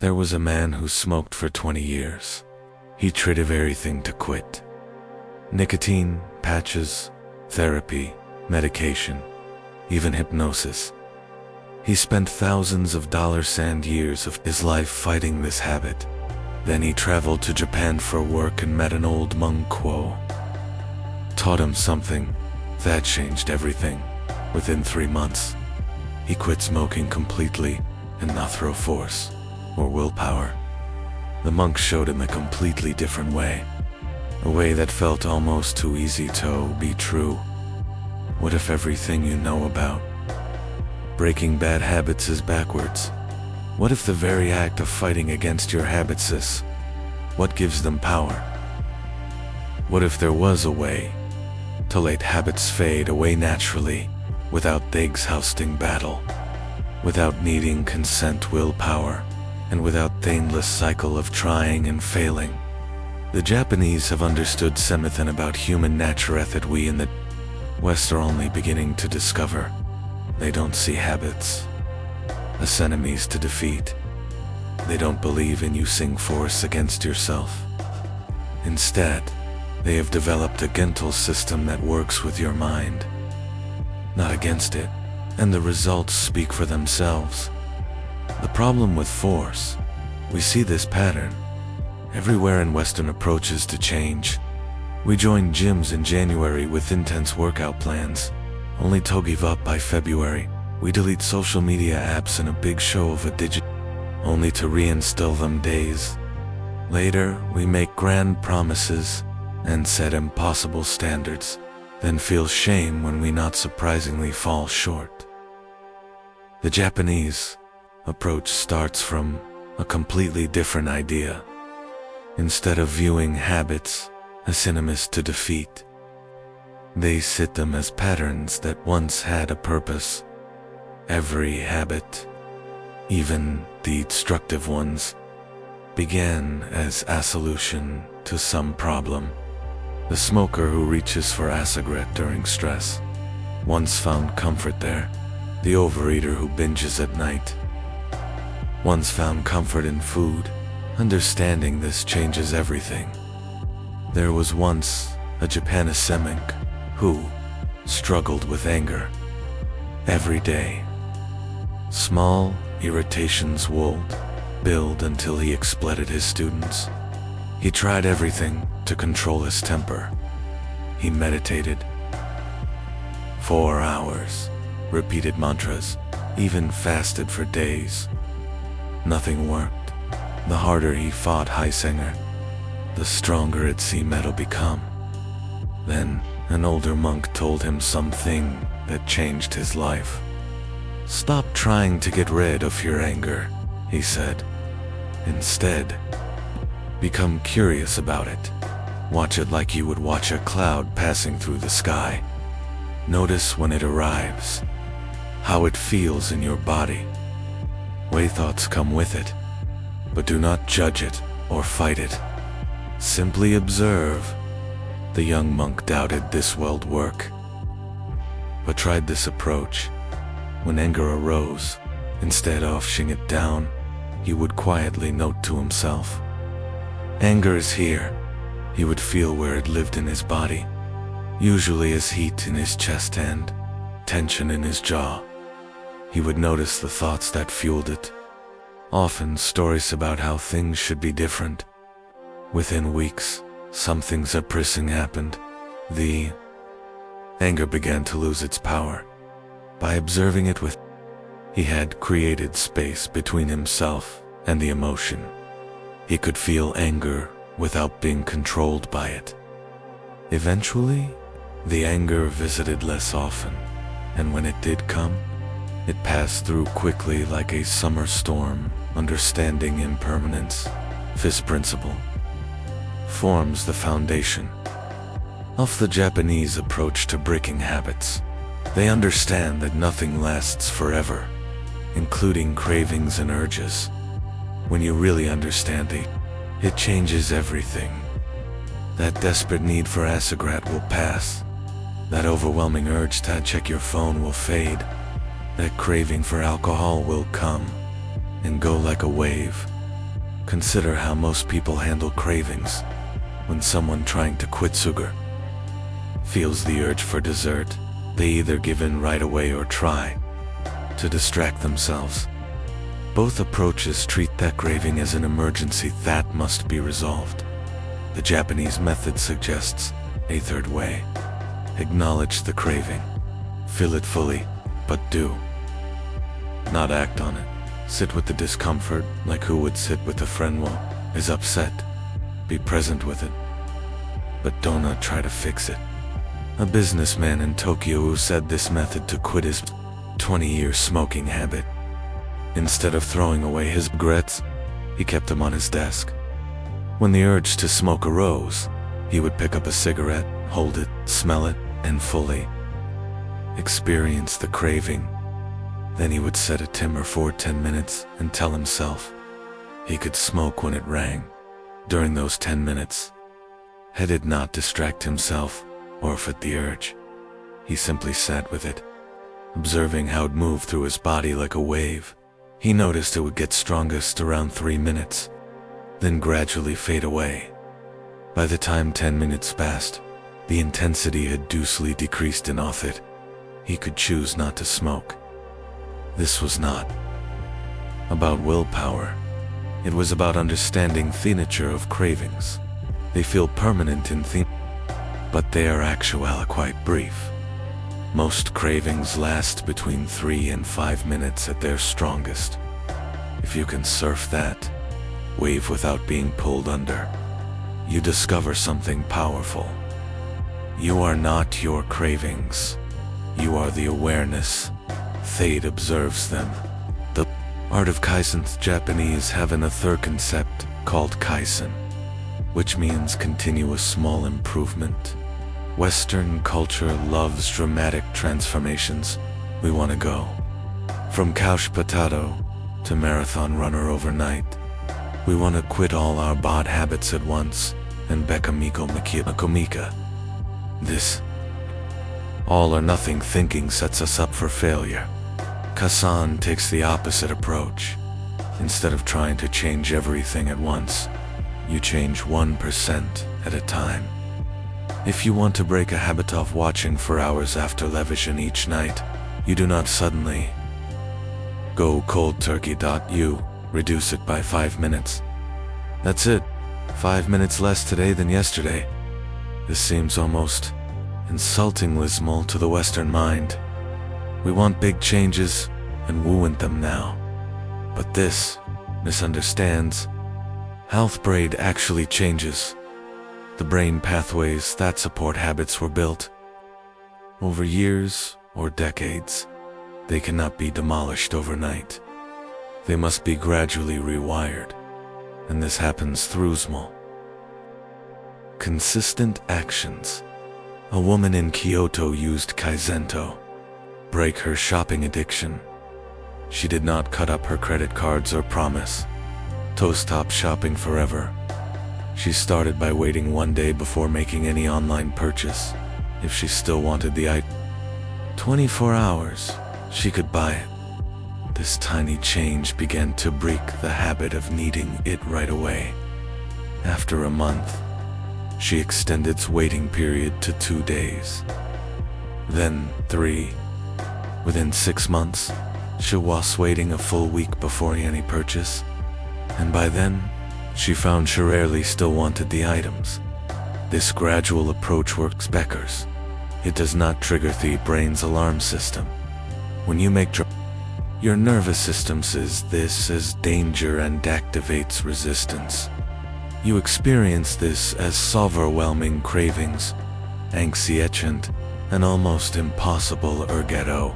There was a man who smoked for 20 years. He tried everything to quit. Nicotine, patches, therapy, medication, even hypnosis. He spent thousands of dollars and years of his life fighting this habit. Then he traveled to Japan for work and met an old monk who taught him something that changed everything. Within 3 months, he quit smoking completely, and not through force or willpower. The monk showed him a completely different way, a way that felt almost too easy to be true. What if everything you know about breaking bad habits is backwards? What if the very act of fighting against your habits is what gives them power? What if there was a way to let habits fade away naturally, without the exhausting battle, without needing constant willpower, and without the endless cycle of trying and failing? The Japanese have understood something about human nature that we in the West are only beginning to discover. They don't see habits as enemies to defeat. They don't believe in using force against yourself. Instead, they have developed a gentle system that works with your mind, not against it, and the results speak for themselves. The problem with force, we see this pattern everywhere in Western approaches to change. We join gyms in January with intense workout plans, only to give up by February. We delete social media apps in a big show of a digital, only to reinstall them days later. We make grand promises and set impossible standards, then feel shame when we not surprisingly fall short. The Japanese approach starts from a completely different idea. Instead of viewing habits as enemies to defeat, they see them as patterns that once had a purpose. Every habit, even the destructive ones, began as a solution to some problem. The smoker who reaches for a cigarette during stress once found comfort there. The overeater who binges at night once found comfort in food. Understanding this changes everything. There was once a Japanese monk who struggled with anger every day. Small irritations would build until he exploded his students. He tried everything to control his temper. He meditated 4 hours, repeated mantras, even fasted for days. Nothing worked. The harder he fought Heisenberg, the stronger it seemed to become. Then, an older monk told him something that changed his life. "Stop trying to get rid of your anger," he said. "Instead, become curious about it. Watch it like you would watch a cloud passing through the sky. Notice when it arrives, how it feels in your body. Way thoughts come with it, but do not judge it or fight it. Simply observe." The young monk doubted this would work, but tried this approach. When anger arose, instead of shutting it down, he would quietly note to himself, "Anger is here." He would feel where it lived in his body, usually as heat in his chest and tension in his jaw. He would notice the thoughts that fueled it, often stories about how things should be different. Within weeks, something surprising happened. The anger began to lose its power. By observing it he had created space between himself and the emotion. He could feel anger without being controlled by it. Eventually, the anger visited less often, and when it did come, it passed through quickly like a summer storm. Understanding impermanence, this principle forms the foundation of the Japanese approach to breaking habits. They understand that nothing lasts forever, including cravings and urges. When you really understand it changes everything. That desperate need for a cigarette will pass. That overwhelming urge to check your phone will fade. That craving for alcohol will come and go like a wave. Consider how most people handle cravings. When someone trying to quit sugar feels the urge for dessert, they either give in right away or try to distract themselves. Both approaches treat that craving as an emergency that must be resolved. The Japanese method suggests a third way. Acknowledge the craving. Feel it fully, but do not act on it. Sit with the discomfort like who would sit with a friend who is upset. Be present with it, but do not try to fix it. A businessman in Tokyo who said this method to quit his 20-year smoking habit. Instead of throwing away his cigarettes, he kept them on his desk. When the urge to smoke arose, he would pick up a cigarette, hold it, smell it, and fully experience the craving. Then he would set a timer for 10 minutes and tell himself he could smoke when it rang. During those 10 minutes, he did not distract himself or fit the urge. He simply sat with it, observing how it moved through his body like a wave. He noticed it would get strongest around 3 minutes, then gradually fade away. By the time 10 minutes passed, the intensity had deucely decreased enough that he could choose not to smoke. This was not about willpower. It was about understanding the nature of cravings. They feel permanent in theme, but they are actually quite brief. Most cravings last between 3 and 5 minutes at their strongest. If you can surf that wave without being pulled under, you discover something powerful. You are not your cravings. You are the awareness. Fate observes them. The art of Kaizen Japanese have a third concept called Kaizen, which means continuous small improvement. Western culture loves dramatic transformations. We want to go from couch potato to marathon runner overnight. We want to quit all our bad habits at once and Bekamiko Makomika. This all or nothing thinking sets us up for failure. Kaizen takes the opposite approach. Instead of trying to change everything at once, you change 1% at a time. If you want to break a habit of watching for hours after television each night, you do not suddenly go cold turkey. You reduce it by 5 minutes. That's it. 5 minutes less today than yesterday. This seems almost insultingly small to the Western mind. We want big changes and we want them now. But this misunderstands how the brain actually changes. The brain pathways that support habits were built over years or decades. They cannot be demolished overnight. They must be gradually rewired, and this happens through small, consistent actions. A woman in Kyoto used Kaizen to break her shopping addiction. She did not cut up her credit cards or promise to stop shopping forever. She started by waiting 1 day before making any online purchase. If she still wanted the item, 24 hours, she could buy it. This tiny change began to break the habit of needing it right away. After a month, she extended its waiting period to 2 days. Then 3. Within 6 months, she was waiting a full week before any purchase. And by then, she found she rarely still wanted the items. This gradual approach works beckers. It does not trigger the brain's alarm system. When you make your nervous system says this as danger and activates resistance. You experience this as overwhelming cravings, anxiety, and almost impossible ergetto.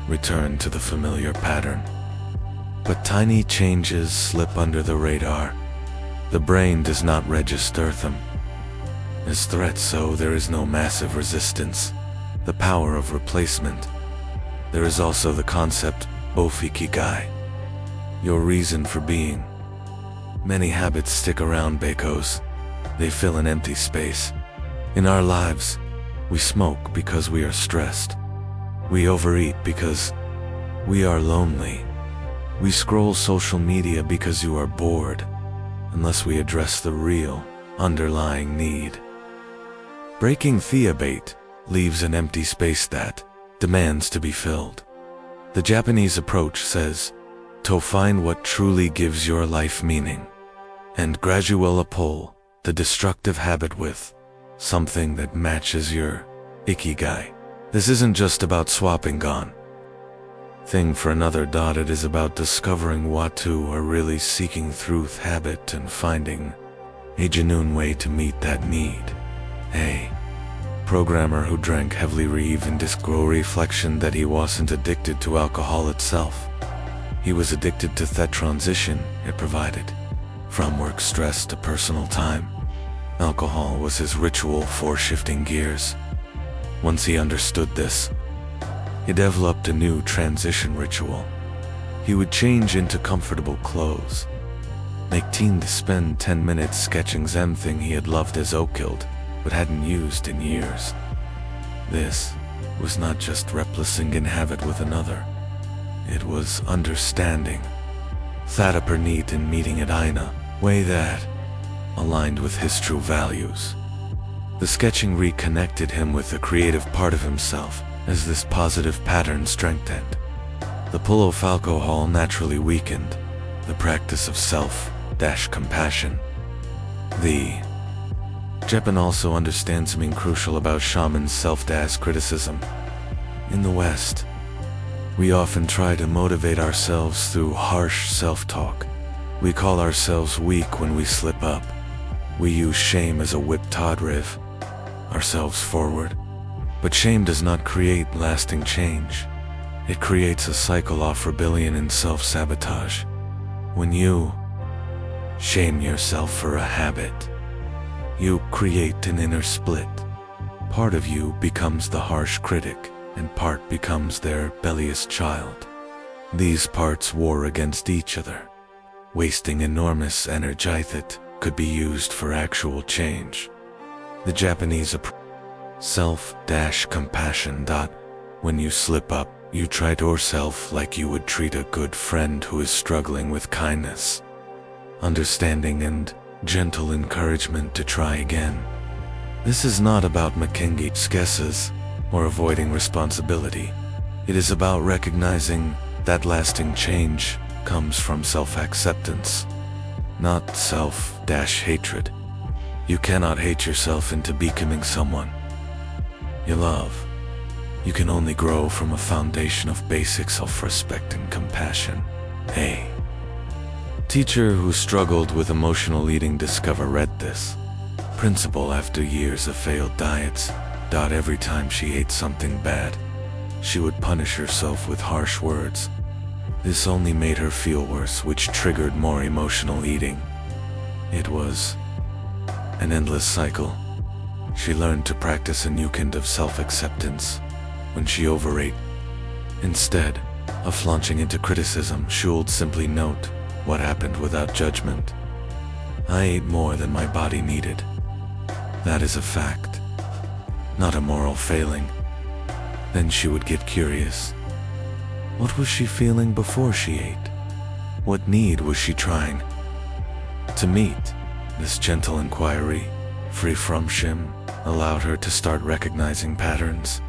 Return to the familiar pattern. But tiny changes slip under the radar. The brain does not register them as threats, so there is no massive resistance. The power of replacement. There is also the concept of Ikigai, your reason for being. Many habits stick around because they fill an empty space. In our lives, we smoke because we are stressed. We overeat because we are lonely. We scroll social media because you are bored. unless we address the real, underlying need. Breaking theabate leaves an empty space that demands to be filled. The Japanese approach says, to find what truly gives your life meaning, and gradually pull the destructive habit with something that matches your Ikigai. This isn't just about swapping gone thing for another. It is about discovering what you are really seeking through habit and finding a genuine way to meet that need. A programmer who drank heavily even disclosed reflection that he wasn't addicted to alcohol itself. He was addicted to that transition it provided, from work stress to personal time. Alcohol was his ritual for shifting gears. Once he understood this, he developed a new transition ritual. He would change into comfortable clothes, make teen to spend 10 minutes sketching Zen thing he had loved as Okild, but hadn't used in years. This was not just replacing in habit with another. It was understanding that upper need and meeting it in a way that aligned with his true values. The sketching reconnected him with the creative part of himself as this positive pattern strengthened. The pull of alcohol naturally weakened the practice of self-compassion. The Japan also understands something crucial about shaman's self-criticism. In the West, we often try to motivate ourselves through harsh self-talk. We call ourselves weak when we slip up. We use shame as a whip to drive ourselves forward. But shame does not create lasting change. It creates a cycle of rebellion and self-sabotage. When you shame yourself for a habit, you create an inner split. Part of you becomes the harsh critic, and part becomes their rebellious child. These parts war against each other, wasting enormous energy that could be used for actual change. The Japanese approach self-compassion. When you slip up, you treat yourself like you would treat a good friend who is struggling with kindness, understanding, and gentle encouragement to try again. This is not about making excuses or avoiding responsibility. It is about recognizing that lasting change comes from self-acceptance, not self-hatred. You cannot hate yourself into becoming someone you love. You can only grow from a foundation of basic self-respect and compassion. A teacher who struggled with emotional eating read this principle after years of failed diets. Every time she ate something bad, she would punish herself with harsh words. This only made her feel worse, which triggered more emotional eating. It was an endless cycle. She learned to practice a new kind of self-acceptance when she overate. Instead of launching into criticism, she would simply note what happened without judgment. I ate more than my body needed. That is a fact, not a moral failing. Then she would get curious. What was she feeling before she ate? What need was she trying to meet? This gentle inquiry, free from shame, allowed her to start recognizing patterns.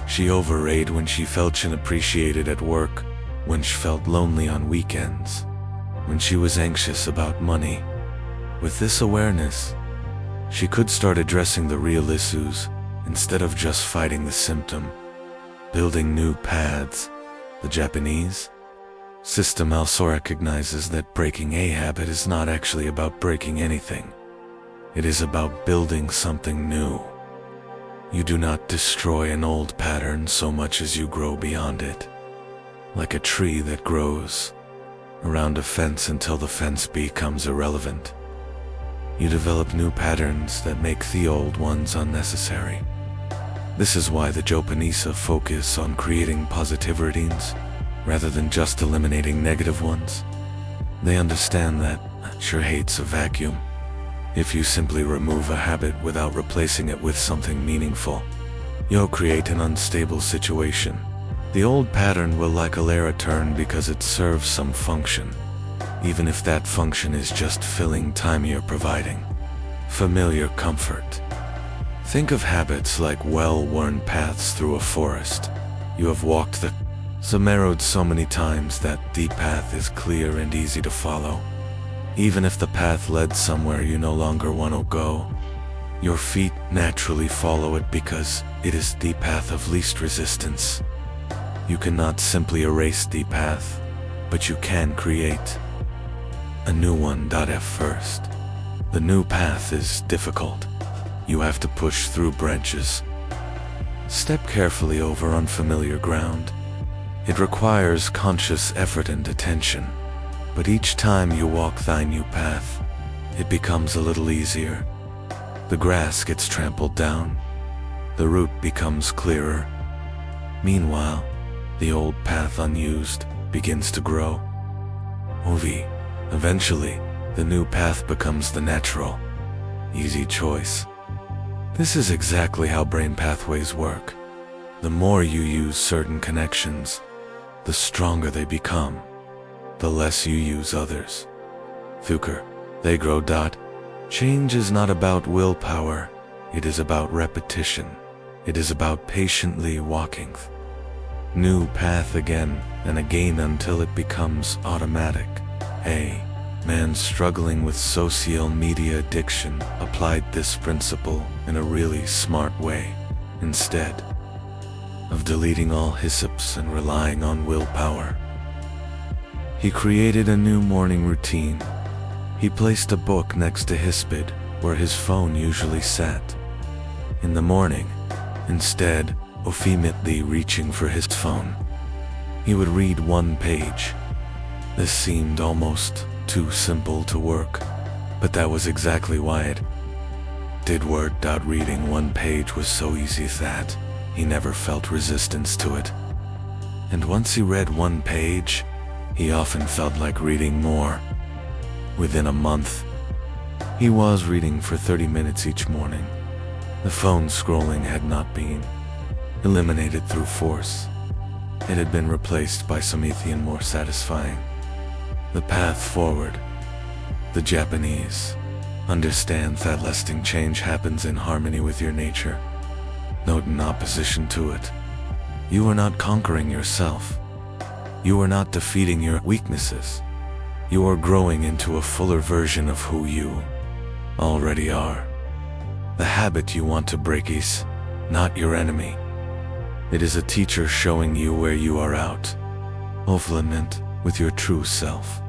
She overate when she felt unappreciated at work, when she felt lonely on weekends, when she was anxious about money. With this awareness, she could start addressing the real issues instead of just fighting the symptom, building new paths. The Japanese system also recognizes that breaking a habit is not actually about breaking anything. It is about building something new. You do not destroy an old pattern so much as you grow beyond it, like a tree that grows around a fence until the fence becomes irrelevant. You develop new patterns that make the old ones unnecessary. This is why the Japanese focus on creating positive routines rather than just eliminating negative ones. They understand that nature hates a vacuum. If you simply remove a habit without replacing it with something meaningful, you'll create an unstable situation. The old pattern will likely return because it serves some function, even if that function is just filling time you're providing. Familiar comfort. Think of habits like well-worn paths through a forest. You have walked the Samurai road so many times that the path is clear and easy to follow. Even if the path led somewhere you no longer want to go, your feet naturally follow it because it is the path of least resistance. You cannot simply erase the path, but you can create a new one. At first, the new path is difficult. You have to push through branches, step carefully over unfamiliar ground. It requires conscious effort and attention, but each time you walk thy new path, it becomes a little easier. The grass gets trampled down, the route becomes clearer. Meanwhile, the old path unused begins to grow. Eventually, the new path becomes the natural, easy choice. This is exactly how brain pathways work. The more you use certain connections, the stronger they become. The less you use others, thicker they grow. Change is not about willpower, it is about repetition. It is about patiently walking new path again and again until it becomes automatic. A man struggling with social media addiction applied this principle in a really smart way. Instead of deleting all hiccups and relying on willpower, he created a new morning routine. He placed a book next to his bed where his phone usually sat. In the morning, instead of immediately reaching for his phone, he would read one page. This seemed almost too simple to work, but that was exactly why it did work. Reading one page was so easy that he never felt resistance to it. And once he read one page, he often felt like reading more. Within a month, he was reading for 30 minutes each morning. The phone scrolling had not been eliminated through force. It had been replaced by something more satisfying. The path forward. The Japanese understand that lasting change happens in harmony with your nature, not in opposition to it. You are not conquering yourself. You are not defeating your weaknesses. You are growing into a fuller version of who you already are. The habit you want to break is not your enemy. It is a teacher showing you where you are out of alignment with your true self.